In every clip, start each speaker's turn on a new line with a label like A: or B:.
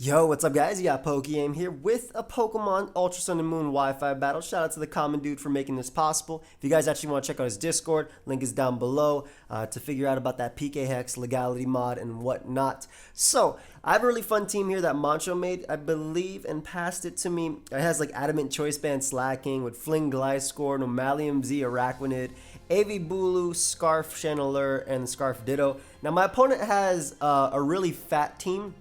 A: Yo, what's up guys? You got PokeaimMD here with a Pokemon Ultra Sun and Moon Wi-Fi battle. Shout out to the common dude for making this possible. If you guys actually want to check out his Discord, link is down below to figure out about that PK Hex legality mod and whatnot. So, I have a really fun team here that Mancho made, I believe, and passed it to me. It has like Adamant Choice Band Slaking with Fling Gliscor, PokeaimMD Arachnid, AV Bulu, Scarf Channeler, and Scarf Ditto. Now my opponent has a really fat team,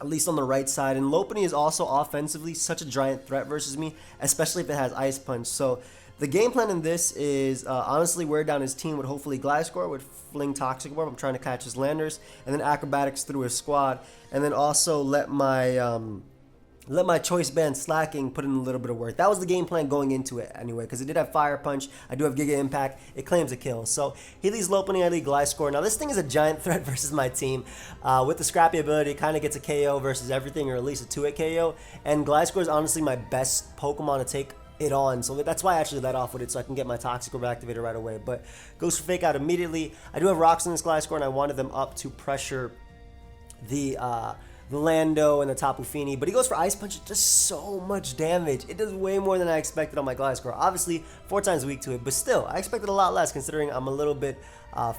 A: at least on the right side, and Lopunny is also offensively such a giant threat versus me, especially if it has Ice Punch. So the game plan in this is honestly wear down his team with hopefully Gliscor, with Fling Toxic Orb. I'm trying to catch his Landers, and then Acrobatics through his squad, and then also let my Choice Band Slaking put in a little bit of work. That was the game plan going into it anyway, because it did have Fire Punch. I do have Giga Impact. It claims a kill. So he leads Lopunny, I lead Gliscor. Now this thing is a giant threat versus my team. With the Scrappy ability, it kind of gets a KO versus everything, or at least a 2-hit KO. And Gliscor is honestly my best Pokemon to take it on, so that's why I actually let off with it, so I can get my Toxic Orb activated right away. But goes for Fake Out immediately. I do have Rocks in this Gliscor, and I wanted them up to pressure the Lando and the Tapu Fini, but he goes for Ice Punch. It does so much damage. It does way more than I expected on my Gliscor. Obviously, 4 times weak to it, but still, I expected a lot less considering I'm a little bit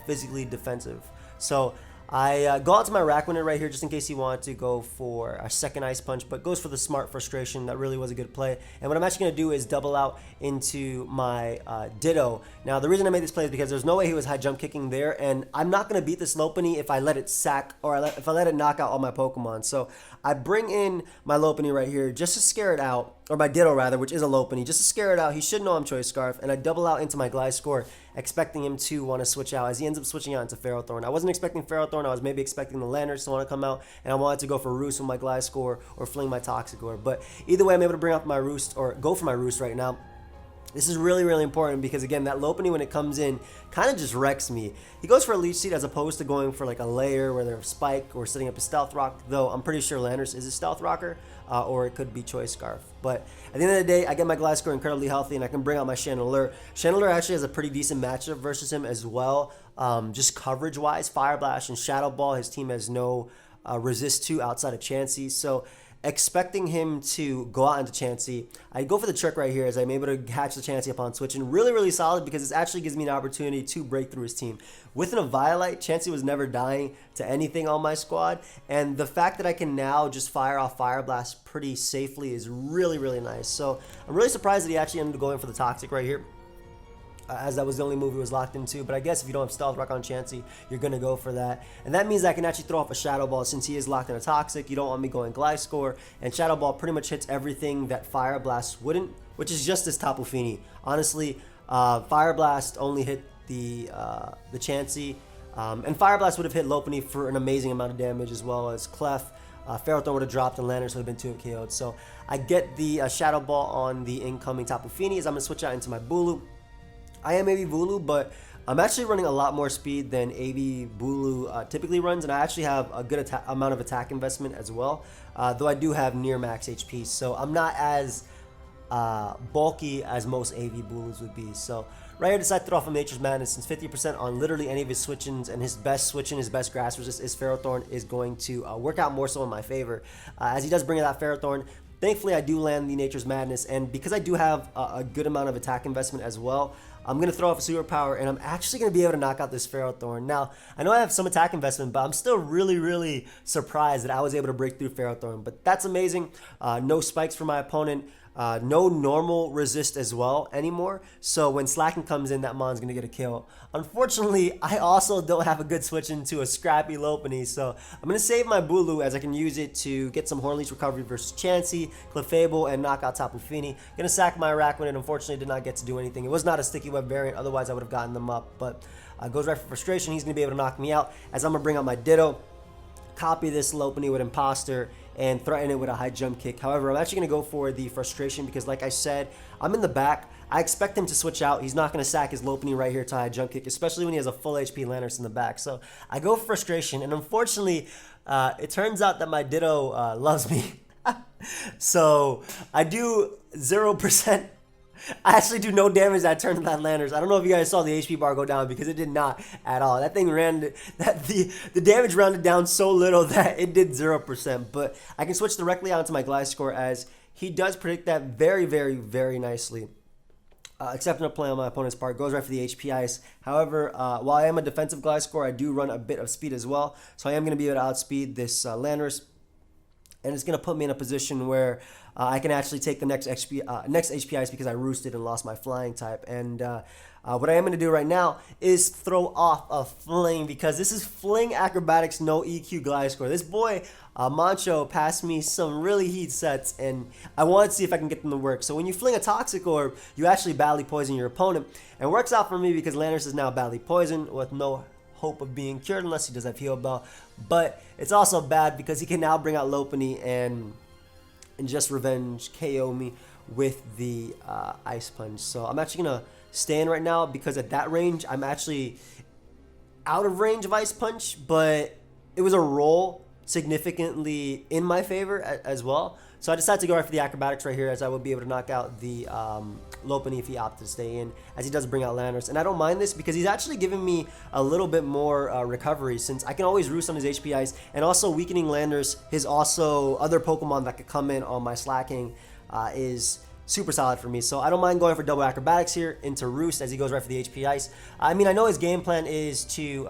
A: physically defensive. So I go out to my Arachnid right here just in case he wanted to go for a second Ice Punch, but goes for the Smart Frustration. That really was a good play. And what I'm actually going to do is double out into my Ditto. Now, the reason I made this play is because there's no way he was high jump kicking there, and I'm not going to beat this Lopunny if I let it sack, or if I let it knock out all my Pokemon. So I bring in my Lopunny right here just to scare it out, or my Ditto rather, which is a Lopunny, just to scare it out. He should know I'm Choice Scarf, and I double out into my Gliscor, expecting him to want to switch out, as he ends up switching out into Ferrothorn. I wasn't expecting Ferrothorn. I was maybe expecting the Landers to want to come out, and I wanted to go for Roost with my Gliscor or Fling my Toxic Orb. But either way, I'm able to bring out my Roost, or go for my Roost right now. This is really, really important because, again, that Lopunny, when it comes in, kind of just wrecks me. He goes for a Leech Seed as opposed to going for like a layer where they're Spike or setting up a Stealth Rock, though I'm pretty sure Landers is a Stealth Rocker, or it could be Choice Scarf. But at the end of the day, I get my Gliscor incredibly healthy, and I can bring out my Channeler. Channeler actually has a pretty decent matchup versus him as well, just coverage-wise. Fire Blast and Shadow Ball, his team has no resist to outside of Chansey, so expecting him to go out into Chansey, I go for the trick right here as I'm able to catch the Chansey upon switching. Really, really solid because this actually gives me an opportunity to break through his team. With an Eviolite, Chansey was never dying to anything on my squad, and the fact that I can now just fire off Fire Blast pretty safely is really, really nice. So I'm really surprised that he actually ended up going for the Toxic right here, as that was the only move he was locked into. But I guess if you don't have Stealth Rock on Chansey, you're going to go for that. And that means I can actually throw off a Shadow Ball since he is locked in a Toxic. You don't want me going Gliscor, and Shadow Ball pretty much hits everything that Fire Blast wouldn't, which is just this Tapu Fini. Honestly, Fire Blast only hit the Chansey, and Fire Blast would have hit Lopunny for an amazing amount of damage, as well as Clef. Ferrothorn would have dropped, and Landers would have been 2-hit KO'd. So I get the Shadow Ball on the incoming Tapu Fini as I'm going to switch out into my Bulu. I am AV Bulu, but I'm actually running a lot more speed than AV Bulu typically runs, and I actually have a good amount of attack investment as well, though I do have near max HP, so I'm not as bulky as most AV Bulus would be. So right here, I decided to throw off a Nature's Madness, since 50% on literally any of his switch-ins, and his best switch-in, his best grass resist is Ferrothorn, is going to work out more so in my favor, as he does bring in that Ferrothorn. Thankfully, I do land the Nature's Madness, and because I do have a good amount of attack investment as well, I'm going to throw off a Superpower, and I'm actually going to be able to knock out this Ferrothorn. Now, I know I have some attack investment, but I'm still really, really surprised that I was able to break through Ferrothorn. But that's amazing. No spikes for my opponent. No normal resist as well anymore. So when Slaking comes in, that Mon's going to get a kill. Unfortunately, I also don't have a good switch into a scrappy Lopunny, so I'm going to save my Bulu as I can use it to get some Horn Leech recovery versus Chansey, Clefable, and knock out Tapu Fini. Going to sack my Arachnid, and unfortunately did not get to do anything. It was not a Sticky Web variant, otherwise I would have gotten them up, but goes right for Frustration. He's going to be able to knock me out as I'm going to bring out my Ditto, copy this Lopunny with Imposter, and threaten it with a high jump kick. However, I'm actually going to go for the Frustration because, like I said, I'm in the back. I expect him to switch out. He's not going to sack his Lopunny right here to high jump kick, especially when he has a full HP Landers in the back. So I go for Frustration, and unfortunately, it turns out that my Ditto loves me. So I do 0% I actually do no damage that turn to that Landers. I don't know if you guys saw the HP bar go down because it did not at all. That thing the damage rounded down so little that it did 0%. But I can switch directly onto my Gliscor as he does predict that very, very, very nicely. Accepting a play on my opponent's part, goes right for the HP Ice. However, while I am a defensive Gliscor, I do run a bit of speed as well. So I am going to be able to outspeed this Landers. And it's going to put me in a position where I can actually take the next HP Ice because I roosted and lost my flying type. And what I am going to do right now is throw off a Fling because this is Fling Acrobatics no EQ Gliscor. This boy, Mancho, passed me some really heat sets, and I want to see if I can get them to work. So when you fling a Toxic Orb, you actually badly poison your opponent. And it works out for me because Landers is now badly poisoned with no hope of being cured unless he does have Heal Bell. But it's also bad because he can now bring out Lopunny and just revenge KO me with the Ice Punch. So I'm actually going to stay in right now because at that range, I'm actually out of range of Ice Punch, but it was a roll significantly in my favor as well. So I decided to go right for the Acrobatics right here as I would be able to knock out the Lopunny if he opted to stay in, as he does bring out Landers. And I don't mind this because he's actually giving me a little bit more recovery since I can always roost on his HP Ice, and also weakening Landers, his also other Pokemon that could come in on my Slaking is super solid for me. So I don't mind going for double Acrobatics here into Roost as he goes right for the HP Ice. I mean, I know his game plan is to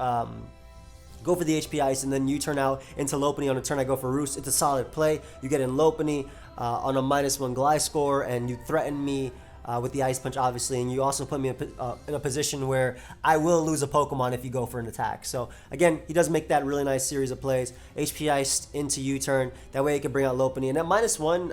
A: go for the HP Ice and then you turn out into Lopunny on a turn I go for Roost. It's a solid play. You get in Lopunny on a -1 Gliscor and you threaten me with the Ice Punch, obviously, and you also put me in a position where I will lose a Pokemon if you go for an attack. So again, he does make that really nice series of plays. HP Ice into U-turn. That way he can bring out Lopunny. And at -1,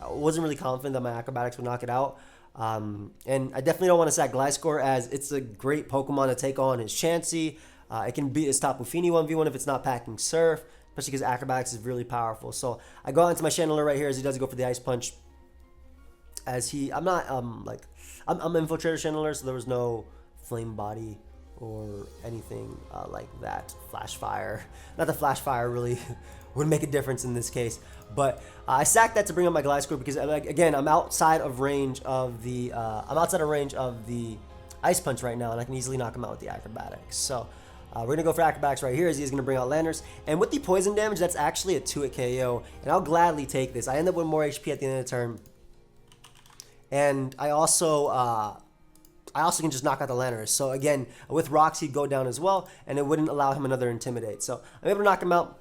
A: I wasn't really confident that my Acrobatics would knock it out. And I definitely don't want to sack Gliscor as it's a great Pokemon to take on his Chansey. It can beat his Tapu Fini 1v1 if it's not packing Surf, especially because Acrobatics is really powerful. So I go out into my Channeler right here as he does go for the Ice Punch. As I'm Infiltrator Channeler, so there was no Flame Body or anything like that. Flash Fire. Not that Flash Fire really would make a difference in this case. But I sacked that to bring up my Gliscor because, again, I'm outside of range of the Ice Punch right now, and I can easily knock him out with the Acrobatics. So we're going to go for Acrobatics right here as he's going to bring out Landers. And with the poison damage, that's actually a 2-hit KO, and I'll gladly take this. I end up with more HP at the end of the turn. And I also can just knock out the Landers. So again, with Rocks, he'd go down as well, and it wouldn't allow him another Intimidate. So I'm able to knock him out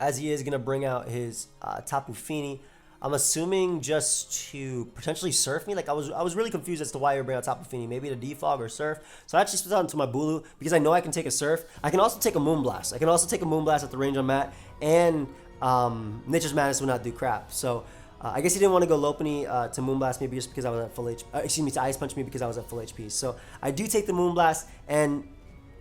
A: as he is going to bring out his Tapu Fini. I'm assuming just to potentially Surf me. Like I was really confused as to why you bring out Tapu Fini. Maybe to Defog or Surf. So I actually switched out to my Bulu because I know I can take a Surf. I can also take a Moonblast. I can also take a Moonblast at the range I'm at, and Nature's Madness would not do crap. So I guess he didn't want to go Lopunny to Moonblast me just because I was at full HP. To Ice Punch me because I was at full HP. So I do take the Moonblast, and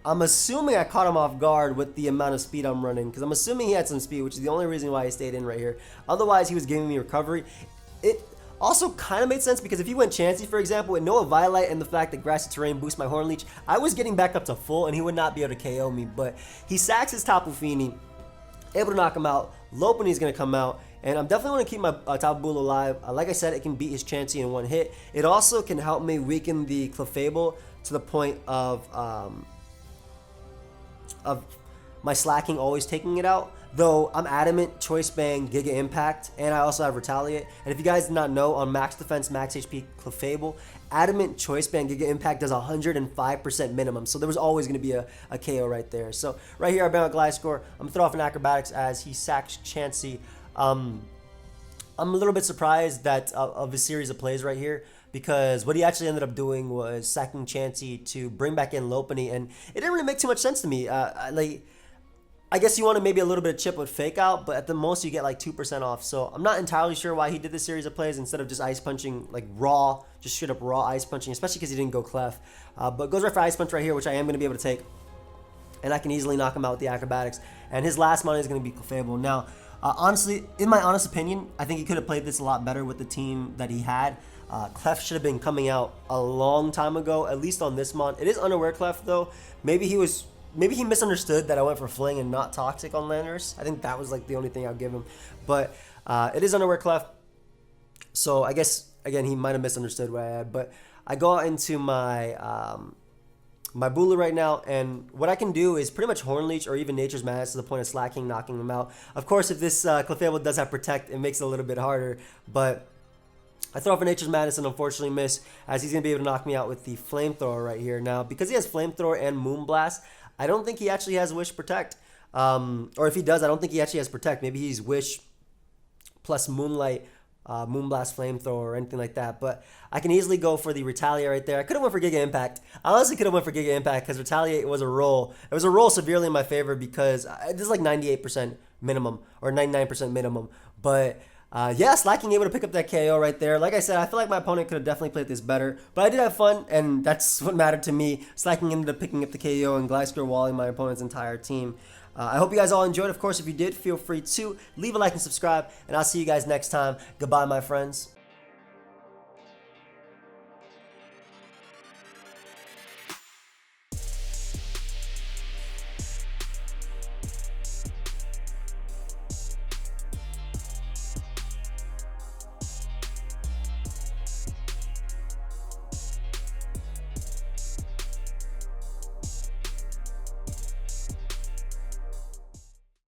A: I'm assuming I caught him off guard with the amount of speed I'm running, because I'm assuming he had some speed, which is the only reason why he stayed in right here. Otherwise, he was giving me recovery. It also kind of made sense because if he went Chansey, for example, with no Violet and the fact that Grassy Terrain boosts my Horn Leech, I was getting back up to full and he would not be able to KO me. But he sacks his Tapu Fini, able to knock him out. Lopunny is going to come out. And I'm definitely going to keep my Tapu Bulu alive. Like I said, it can beat his Chansey in one hit. It also can help me weaken the Clefable to the point of my Slaking always taking it out. Though I'm adamant, Choice Band, Giga Impact, and I also have Retaliate. And if you guys did not know, on Max Defense, Max HP, Clefable, adamant, Choice Band, Giga Impact does 105% minimum. So there was always going to be a KO right there. So right here, I bring out Gliscor. I'm going to throw off an Acrobatics as he sacks Chansey. I'm a little bit surprised that of his series of plays right here, because what he actually ended up doing was sacking Chansey to bring back in Lopunny, and it didn't really make too much sense to me. I guess you wanted maybe a little bit of chip with Fake Out, but at the most you get like 2% off. So I'm not entirely sure why he did this series of plays instead of just Ice Punching, like raw, just straight up raw Ice Punching, especially because he didn't go Clef. But goes right for Ice Punch right here, which I am going to be able to take, and I can easily knock him out with the Acrobatics. And his last money is going to be Clefable. Now, honestly, in my honest opinion, I think he could have played this a lot better with the team that he had. Clef should have been coming out a long time ago, at least on this mon. It is unaware Clef though. Maybe he misunderstood that I went for Fling and not Toxic on Landers. I think that was like the only thing I'll give him. But it is unaware Clef. So I guess again, he might have misunderstood what I had, but I go out into my my Bula right now, and what I can do is pretty much Horn Leech or even Nature's Madness to the point of Slaking, knocking him out. Of course, if this Clefable does have Protect, it makes it a little bit harder, but I throw for Nature's Madness and unfortunately miss, as he's going to be able to knock me out with the Flamethrower right here. Now, because he has Flamethrower and Moonblast, I don't think he actually has Wish Protect. Or if he does, I don't think he actually has Protect. Maybe he's Wish plus Moonlight, Moonblast, Flamethrower, or anything like that. But I can easily go for the Retaliate right there. I could have went for Giga Impact. I honestly could have went for Giga Impact because Retaliate was a roll. It was a roll severely in my favor because this is like 98% minimum or 99% minimum. But yeah, Slaking able to pick up that KO right there. Like I said, I feel like my opponent could have definitely played this better. But I did have fun, and that's what mattered to me. Slaking ended up picking up the KO and Gliscor walling my opponent's entire team. I hope you guys all enjoyed. Of course, if you did, feel free to leave a like and subscribe. And I'll see you guys next time. Goodbye, my friends.